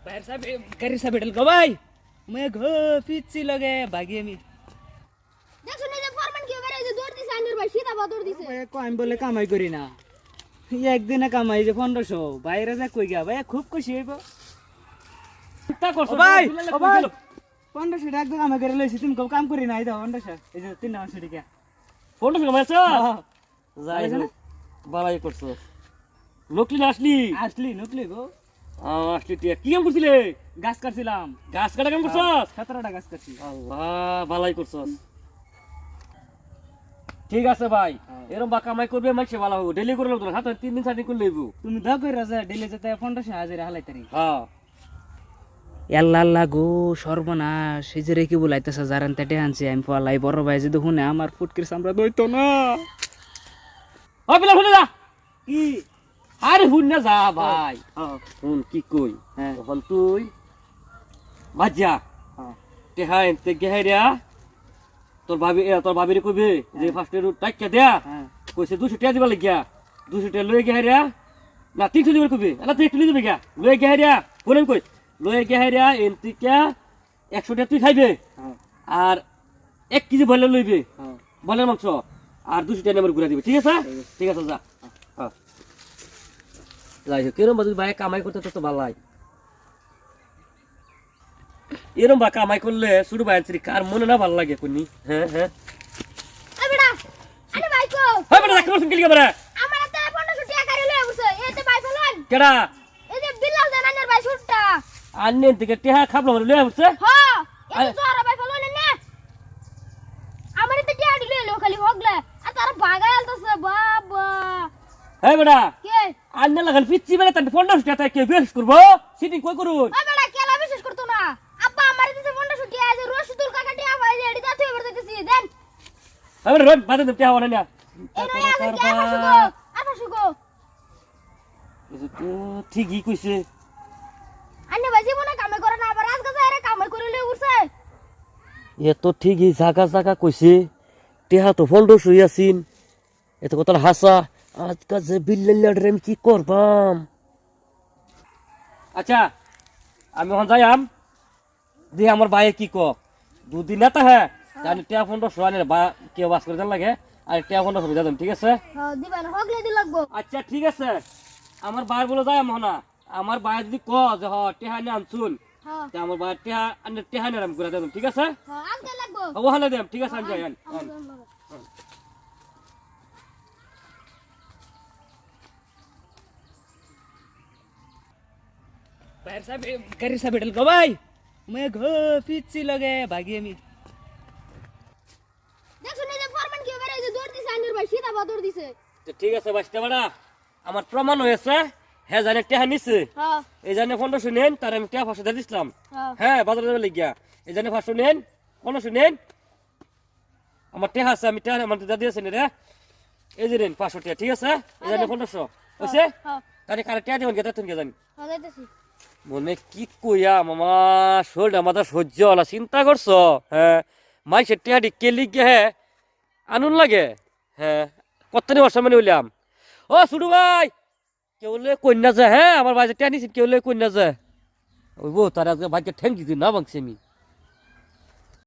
बाहेर साहेब घरी साहेब भेटेल का बाई मग फिची लगे भागी मी আমি বলে কামাই করি না একদিনে কামাই যে 1500 বাইরে যা কই গা ভাই খুব খুশি হইব চিন্তা করছো ভাই 1500 টাকা একদম কামাই করে লইছি তুমি কাম করি না এই দাও 1500 এই যে 300 টাকা 1500 কামাইছ যাই বালাই করছো লোকলি আসলি আসলি নকলি গো আসলি টিয়া কি কাম করছিলে গাছ কাটছিলাম গাছ কাটা কাম করছস 17টা গাছ কাটছি আল্লাহ বালাই করছস ঠিক আছে ভাই এরকম বা কামাই করবে মানুষে ভালো হবে ডেলি করে লোক হাতে 3 দিন 4 দিন করে লইবো তুমি দাও কই রাজা ডেলি যেতে 1500 হাজার হালাইতারি হ্যাঁ আল্লাহ আল্লাহ গো সর্বনাশ এই যে রেখে বলাইতেছে জারান তেটে আনছি আমি পলাই বড় ভাই যদি শুনে আমার ফুটকির চামড়া দইতো না ও বিলা শুনে যা কি আরে শুনে যা ভাই শুন কি কই এখন তুই বাজ্জা টেহা এনতে গেহেরিয়া তোর ভাবিরে কইবে যে ফার্স্টে টাকা দেয়া কইছে 200 টাকা দিবা লাগিয়া 200 টাকা লই গেহেরিয়া না 300 দিবা কইবে আলা তুই একটু দিবি গা লই গেহেরিয়া বলেন কই লই গেহেরিয়া এনতে কে 100 টাকা তুই খাইবে আর 1 কেজি বলে লইবে বলের মাংস আর 200 টাকা নাম্বার ঘুরা দিবে ঠিক আছে ঠিক আছে যা হ্যাঁ যাই হোক কেরম বাজু ভাই কামাই করতে তো ভালো এরম বা কামাই করলে শুরু বাইরে কার মনে না ভালো লাগে কোনি হ্যাঁ হ্যাঁ বেটা আরে ভাই কো হ্যাঁ বেটা রাখো শুন কি লিখা বেটা আমার হাতে 1500 টাকা কারে লই বসে এতে ভাই ফেলান কেডা এই যে বিলাল জানানের ভাই শুটটা আন্নে থেকে টেহা খাবলো মানে লই আসছে হ্যাঁ এই জোরা ভাই ফেলান না আমার এতে টিয়া দিলে লো খালি হগলে আর তার ভাগাই আলতাছে বাবা হ্যাঁ বেটা কে আন্নে লাগাল পিচ্ছি বেটা তার 1500 টাকা কে বেশ করব সিটিং কই করুন ওই বেটা কেলা বিশেষ করতো না আব্বা আমার এতে 1500 টাকা আছে রশিদুল কাকা টিয়া ভাই এডি যাতে এবার দিতেছি দেন হ্যাঁ বেটা রোজ বাদে টেহা হনা না এই নয় আছে কি আফাসুগো এই তো ঠিকই কইছে আন্নে ভাই জীবনে কামে করে না আবার আজকে যাইরে কামে করে লই উঠছে এ তো ঠিকই জাগা জাগা কইছে টেহা তো 1500 আছিন এত কথা হাসা আজকাল যে বিল্লাল্লাহ ড্রেম কি করবাম আচ্ছা আমি এখন যাইম দি আমার ভাই কি ক দুদিন না তা হ্যাঁ জানি টেয়া 1500 আনে বা কে বাস করে দেন লাগে আর টেয়া 1500 দাম ঠিক আছে হ্যাঁ দিবেন হগলে দি লাগবো আচ্ছা ঠিক আছে আমার ভাই বলে যাই মহনা আমার ভাই যদি ক যে হ টেহা নে আনছুন হ্যাঁ তা আমার ভাই টেহা আনে টেহা নে রাম করে দেন ঠিক আছে হ্যাঁ আজকে লাগবো ওখানে দেম ঠিক আছে আমি যাই बाहेर साहेब घरी साहेब भेटेल का बाई मग फिची लगे भागी मी দেখো না যে ফরমান কি বেরে যে দৌড় দিছে আন্ডার ভাই সিধা বাদর দিছে তো ঠিক আছে বাসতে বাড়া আমার প্রমাণ হয়েছে হ্যাঁ জানে টেহা নিছে হ্যাঁ এই জানে 1500 নেন তার আমি টেহা 500 দিয়ে দিছিলাম হ্যাঁ হ্যাঁ বাজারে যাবে লাগিয়া এই জানে 500 নেন 1500 নেন আমার টেহা আছে আমি টেহা আমার দাদা দিয়েছেন রে এই যে নেন 500 টাকা ঠিক আছে এই জানে 1500 হইছে হ্যাঁ তারে কারে টেহা দিবেন গেতা তুমি জানি হ্যাঁ যাইতেছি মনে কি কইয়া মামা শোল আমাদের সহ্য হলা চিন্তা করছো হ্যাঁ মাই সে টেহা দি কেলি গে হ্যাঁ আনুন লাগে হ্যাঁ কতনি বর্ষ মানে হইলাম ও সুডু ভাই কেউ লে কন্যা যায় হ্যাঁ আমার ভাই টেহা নিছি কেউ লে কন্যা যায় ওইবো তার আজকে ভাইকে ঠ্যাং দিছি না বাংছি আমি